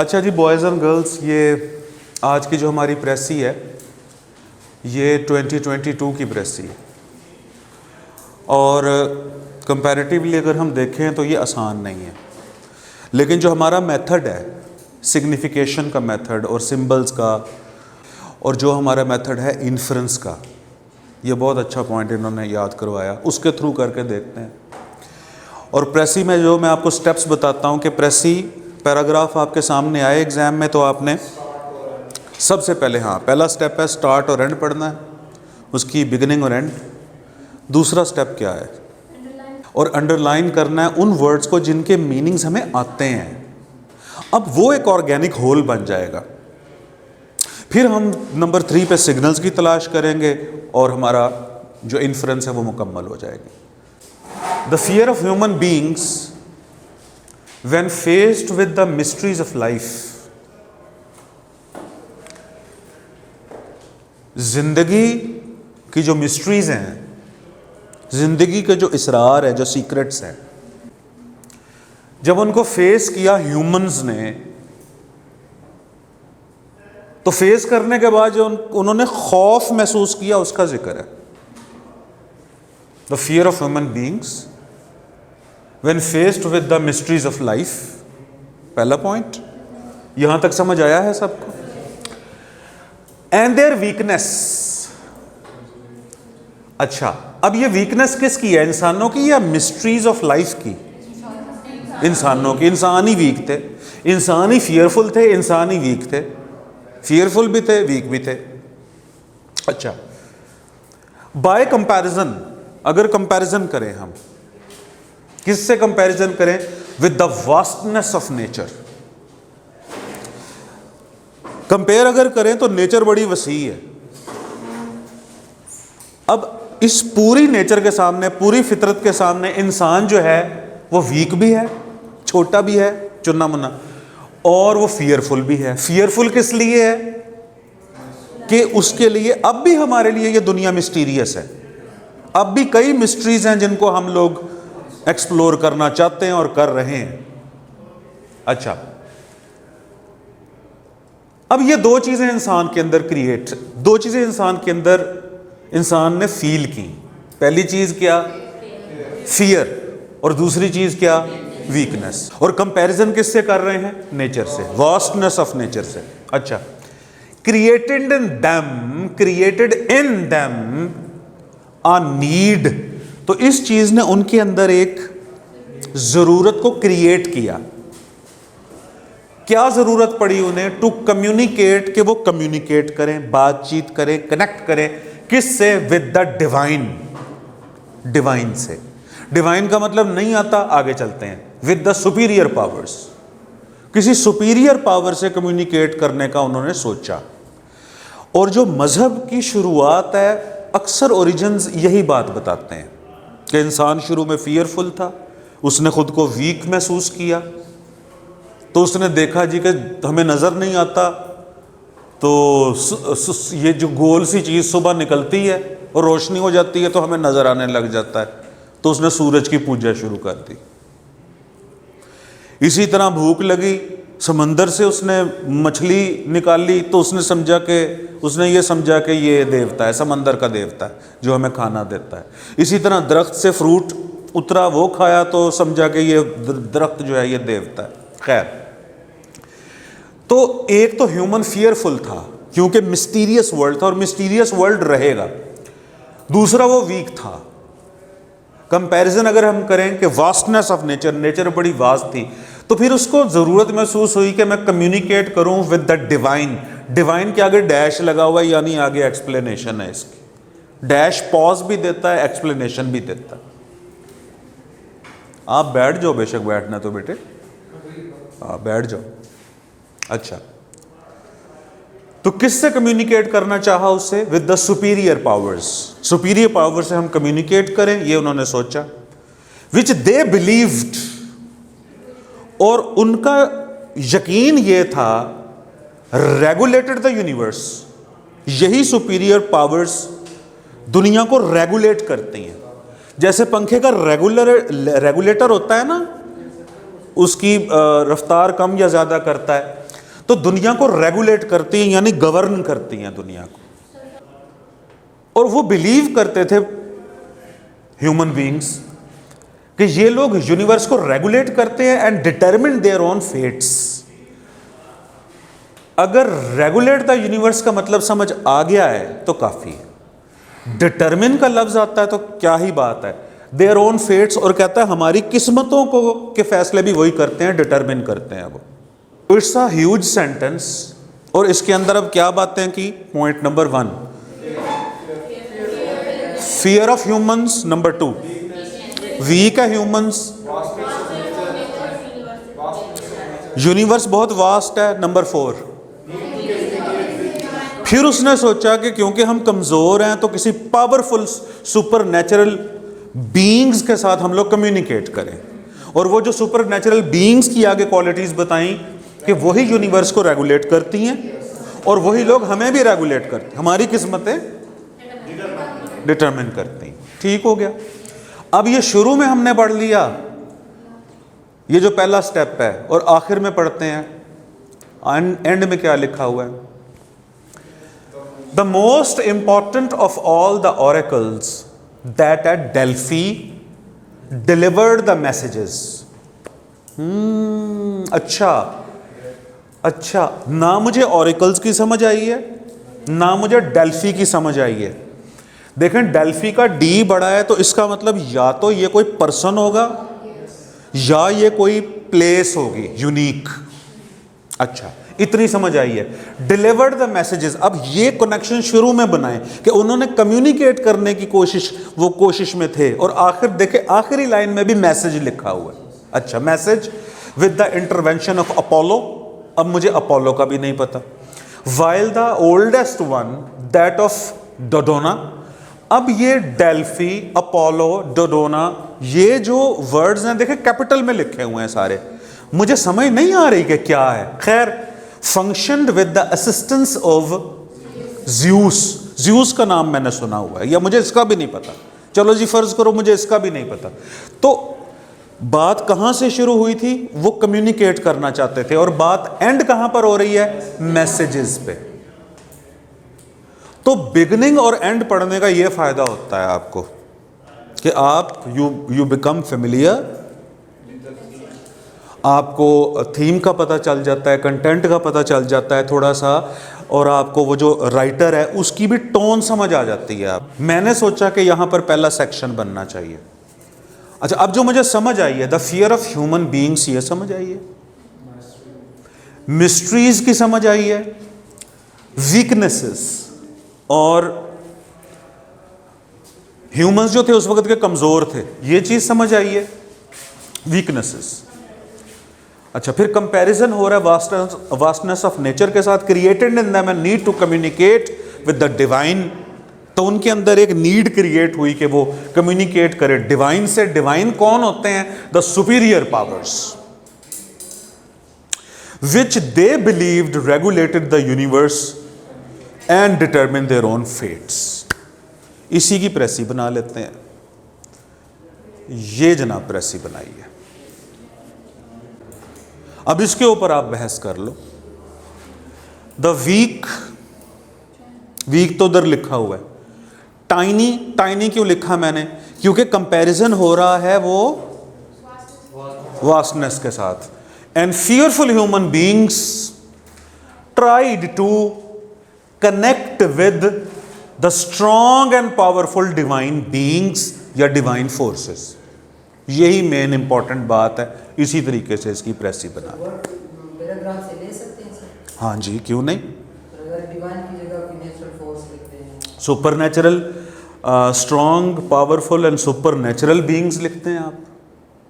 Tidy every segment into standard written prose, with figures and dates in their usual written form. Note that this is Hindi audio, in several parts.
अच्छा जी बॉयज़ एंड गर्ल्स, ये आज की जो हमारी प्रेसी है ये 2022 की प्रेसी है और कंपैरेटिवली अगर हम देखें तो ये आसान नहीं है। लेकिन जो हमारा मेथड है सिग्निफिकेशन का मेथड और सिंबल्स का, और जो हमारा मेथड है इन्फ्रेंस का, ये बहुत अच्छा पॉइंट इन्होंने याद करवाया, उसके थ्रू करके देखते हैं। और प्रेसी में जो मैं आपको स्टेप्स बताता हूँ कि प्रेसी पैराग्राफ आपके सामने आए एग्ज़ाम में तो आपने सबसे पहले पहला स्टेप है स्टार्ट और एंड पढ़ना है, उसकी बिगिनिंग और एंड। दूसरा स्टेप क्या है, और अंडरलाइन करना है उन वर्ड्स को जिनके मीनिंग्स हमें आते हैं। अब वो एक ऑर्गेनिक होल बन जाएगा। फिर हम नंबर 3 पे सिग्नल्स की तलाश करेंगे और हमारा जो इन्फ्रेंस है वो मुकम्मल हो जाएगी। The fear of human beings when faced with the mysteries of life. जिंदगी की जो मिस्ट्रीज हैं, जिंदगी के जो इसरार है, जो सीक्रेट्स हैं, जब उनको फेस किया ह्यूमंस ने, तो फेस करने के बाद जो उन्होंने खौफ महसूस किया उसका जिक्र है। The fear of human beings when faced with the mysteries of life, पहला पॉइंट। यहां तक समझ आया है सबको? And their weakness. अच्छा, अब ये वीकनेस किसकी है, इंसानों की या मिस्ट्रीज ऑफ लाइफ की? इंसानों की। इंसान ही वीक थे, इंसान ही फियरफुल थे, इंसान ही वीक थे। फियरफुल भी थे, वीक भी थे। अच्छा, बाय कंपैरिजन, अगर कंपैरिजन करें हम, किससे कंपैरिजन करें? With the vastness of nature. Compare अगर करें तो नेचर बड़ी वसी है। अब इस पूरी नेचर के सामने, पूरी फितरत के सामने इंसान जो है वो वीक भी है, छोटा भी है, चुन्ना मुन्ना, और वो फियरफुल भी है। फियरफुल किस लिए है? कि उसके लिए अब भी हमारे लिए ये दुनिया मिस्टीरियस है। अब भी कई मिस्ट्रीज हैं जिनको हम लोग एक्सप्लोर करना चाहते हैं और कर रहे हैं। अच्छा, अब ये दो चीजें इंसान के अंदर दो चीजें इंसान के अंदर इंसान ने फील की। पहली चीज क्या? फियर। और दूसरी चीज क्या? वीकनेस। और कंपैरिजन किससे कर रहे हैं? नेचर से, वास्टनेस ऑफ नेचर से। अच्छा, created in them a need. तो इस चीज ने उनके अंदर एक जरूरत को क्रिएट किया। क्या जरूरत पड़ी उन्हें? टू कम्युनिकेट, कि वो कम्युनिकेट करें, बातचीत करें, कनेक्ट करें। किससे? With the divine. डिवाइन से। डिवाइन का मतलब नहीं आता, आगे चलते हैं। विद द सुपीरियर पावर्स, किसी सुपीरियर पावर से कम्युनिकेट करने का उन्होंने सोचा। और जो मजहब की शुरुआत है, अक्सर ओरिजिन्स यही बात बताते हैं कि इंसान शुरू में फियरफुल था, उसने खुद को वीक महसूस किया, तो उसने देखा जी कि हमें नज़र नहीं आता, तो ये जो गोल सी चीज़ सुबह निकलती है और रोशनी हो जाती है तो हमें नज़र आने लग जाता है, तो उसने सूरज की पूजा शुरू कर दी। इसी तरह भूख लगी, समंदर से उसने मछली निकाली, तो उसने ये समझा कि ये देवता है, समंदर का देवता है जो हमें खाना देता है। इसी तरह दरख्त से फ्रूट उतरा, वो खाया तो समझा कि ये दरख्त जो है ये देवता है। खैर, तो एक तो ह्यूमन फियरफुल था क्योंकि मिस्टीरियस वर्ल्ड था और मिस्टीरियस वर्ल्ड रहेगा। दूसरा, वो वीक था। कंपैरिजन अगर हम करें कि वास्टनेस ऑफ नेचर, नेचर बड़ी वास्ट थी, तो फिर उसको जरूरत महसूस हुई कि मैं कम्युनिकेट करूं विद द डिवाइन। डिवाइन के आगे डैश लगा हुआ है, यानी आगे एक्सप्लेनेशन है इसकी। डैश पॉज भी देता है, एक्सप्लेनेशन भी देता है। आप बैठ जाओ, बेशक बैठना तो बेटे, बैठ जाओ। अच्छा, तो किससे कम्युनिकेट करना चाहा? उससे with the superior powers. Superior power से हम कम्युनिकेट करें, ये उन्होंने सोचा। विच दे बिलीव्ड, और उनका यकीन ये था, रेगुलेटेड द यूनिवर्स। यही सुपीरियर पावर्स दुनिया को रेगुलेट करती हैं। जैसे पंखे का रेगुलेटर होता है ना, उसकी रफ्तार कम या ज़्यादा करता है, तो दुनिया को रेगुलेट करती हैं, यानी गवर्न करती हैं दुनिया को। और वो बिलीव करते थे ह्यूमन बीइंग्स कि ये लोग यूनिवर्स को रेगुलेट करते हैं and determine their own fates. अगर रेगुलेट द यूनिवर्स का मतलब समझ आ गया है तो काफी है। डिटरमिन का लफ्ज आता है तो क्या ही बात है, देयर ओन फेट्स, और कहता है हमारी किस्मतों को के फैसले भी वही करते हैं, डिटरमिन करते हैं वो। इट्स अ ह्यूज सेंटेंस, और इसके अंदर अब क्या बातें की? Point number 1 fear of humans, number 2 weak है ह्यूमंस, यूनिवर्स बहुत वास्ट है, नंबर 4। फिर उसने सोचा कि क्योंकि हम कमजोर हैं तो किसी पावरफुल सुपर नेचुरल बीइंग्स के साथ हम लोग कम्युनिकेट करें, और वो जो सुपर नेचुरल बीइंग्स की आगे क्वालिटीज बताई कि वही यूनिवर्स को रेगुलेट करती हैं और वही लोग हमें भी रेगुलेट करते हैं, हमारी किस्मतें डिटरमिन करती हैं। ठीक हो गया। अब ये शुरू में हमने पढ़ लिया, ये जो पहला स्टेप है, और आखिर में पढ़ते हैं एंड में क्या लिखा हुआ है? The most important of all the oracles that at Delphi delivered the messages. अच्छा, ना मुझे ऑरेकल्स की समझ आई है, ना मुझे डेल्फी की समझ आई है। देखें, डेल्फी का डी बड़ा है तो इसका मतलब या तो ये कोई पर्सन होगा या ये कोई प्लेस होगी यूनिक। अच्छा, इतनी समझ आई है। डिलीवर्ड द मैसेजेस, अब ये कनेक्शन शुरू में बनाए कि उन्होंने कम्युनिकेट करने की कोशिश में थे, और आखिर देखे आखिरी लाइन में भी मैसेज लिखा हुआ है। अच्छा, message with the intervention of Apollo. अब मुझे अपोलो का भी नहीं पता। While the oldest one that of Dodona. अब ये डेल्फी, अपोलो, डोडोना, ये जो वर्ड्स हैं देखे कैपिटल में लिखे हुए हैं सारे, मुझे समझ नहीं आ रही कि क्या है। खैर, functioned with the assistance of Zeus का नाम मैंने सुना हुआ है, या मुझे इसका भी नहीं पता। चलो जी, फर्ज करो मुझे इसका भी नहीं पता। तो बात कहां से शुरू हुई थी? वो कम्युनिकेट करना चाहते थे, और बात एंड कहां पर हो रही है? मैसेजेस पे। तो बिगनिंग और एंड पढ़ने का ये फायदा होता है आपको कि आप यू बिकम फेमिलियर, आपको थीम का पता चल जाता है, कंटेंट का पता चल जाता है थोड़ा सा, और आपको वो जो राइटर है उसकी भी टोन समझ आ जाती है। मैंने सोचा कि यहां पर पहला सेक्शन बनना चाहिए। अच्छा, अब जो मुझे समझ आई है, the fear of human beings, ये समझ आई है, मिस्ट्रीज की समझ आई है, वीकनेसेस, और ह्यूमंस जो थे उस वक्त के कमजोर थे, ये चीज समझ आई है, वीकनेसेस। अच्छा, फिर कंपैरिजन हो रहा है वास्टनेस ऑफ नेचर के साथ, created in them and need to communicate with the divine. तो उनके अंदर एक नीड क्रिएट हुई कि वो कम्युनिकेट करे डिवाइन से। डिवाइन कौन होते हैं? The superior powers which they believed regulated the universe and determine their own fates. इसी की प्रेसी बना लेते हैं। ये जनाब प्रेसी बनाई है। अब इसके ऊपर आप बहस कर लो। द वीक तो उधर लिखा हुआ है। टाइनी क्यों लिखा मैंने? क्योंकि कंपैरिजन हो रहा है वो वास्टनेस के साथ। And fearful human beings tried to connect with the strong and powerful divine beings या डिवाइन फोर्सेस। यही मेन इंपॉर्टेंट बात है। इसी तरीके से इसकी प्रेसी बना पैराग्राफ से ले सकते हैं सर? हाँ जी, क्यों नहीं। अगर डिवाइन की जगह कोई नेचुरल फोर्स लिखते हैं, super natural, strong, powerful and super natural beings लिखते हैं आप,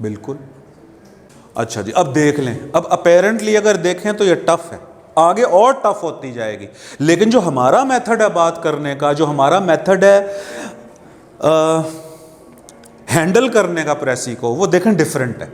बिल्कुल। अच्छा जी, अब देख लें। अब अपेरेंटली अगर देखें तो ये टफ है, आगे और टफ होती जाएगी। लेकिन जो हमारा मेथड है बात करने का, जो हमारा मेथड है हैंडल करने का प्रेसी को, वो देखें डिफरेंट है।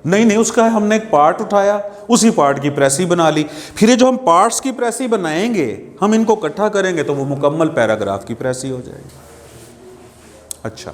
नहीं, उसका हमने एक पार्ट उठाया, उसी पार्ट की प्रेसी बना ली। फिर ये जो हम पार्ट्स की प्रेसी बनाएंगे, हम इनको इकट्ठा करेंगे तो वो मुकम्मल पैराग्राफ की प्रेसी हो जाएगी। अच्छा,